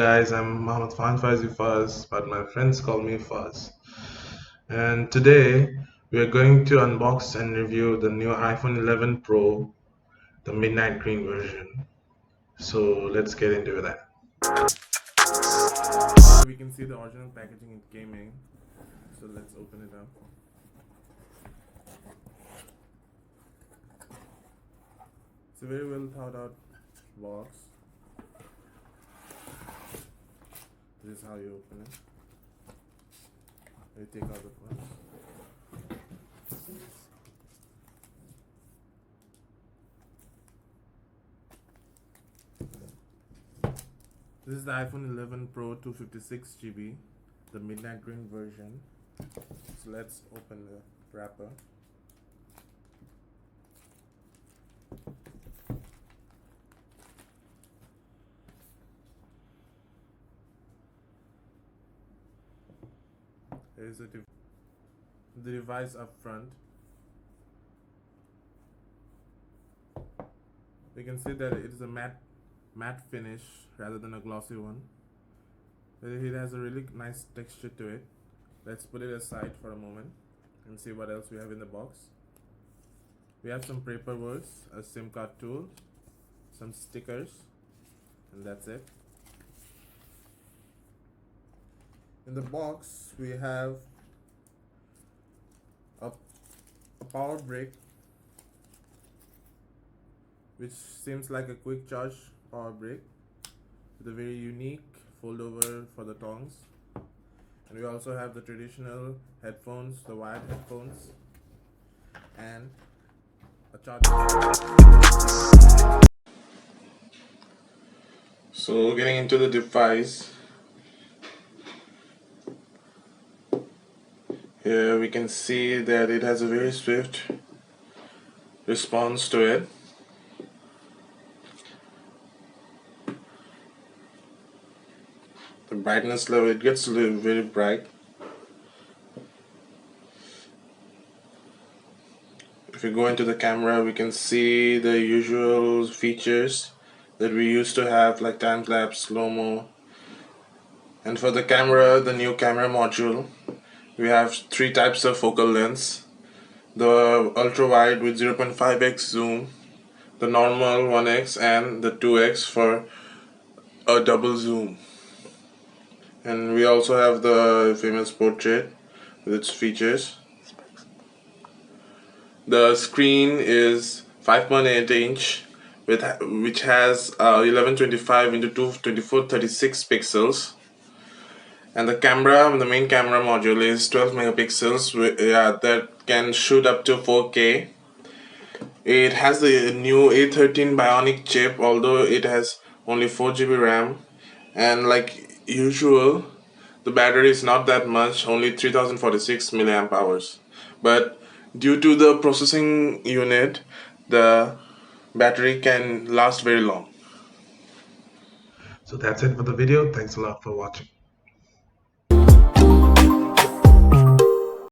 guys, I'm Mohammed Faz, but my friends call me Faz. And today we are going to unbox and review the new iPhone 11 Pro, the midnight green version. So let's get into that. We can see the original packaging it came in. So let's open it up. It's a very well thought out box. This is how you open it. You take out the parts. This is the iPhone 11 Pro 256GB, the midnight green version. So let's open the wrapper. Here's the device up front. We can see that it is a matte finish rather than a glossy one. It has a really nice texture to it. Let's put it aside for a moment and see what else we have in the box. We have some paperwork, a SIM card tool, some stickers, and that's it. In the box we have a power brick, which seems like a quick charge power brick with a very unique fold over for the tongs. And we also have the traditional headphones, the wired headphones, and a charger. So getting into the device, here we can see that it has a very swift response to it. The brightness level, it gets very bright. If we go into the camera, we can see the usual features that we used to have, like time-lapse, slow-mo. And for the camera, the new camera module, we have three types of focal lengths: the ultra-wide with 0.5x zoom, the normal 1x, and the 2x for a double zoom. And we also have the famous portrait with its features. The screen is 5.8 inch which has 1125 into 2436 pixels, and the camera, the main camera module, is 12 megapixels that can shoot up to 4K. It has the new A13 Bionic chip, although it has only 4GB RAM, and like usual, the battery is not that much, only 3046 milliamp hours. But due to the processing unit, the battery can last very long. So that's it for the video. Thanks a lot for watching.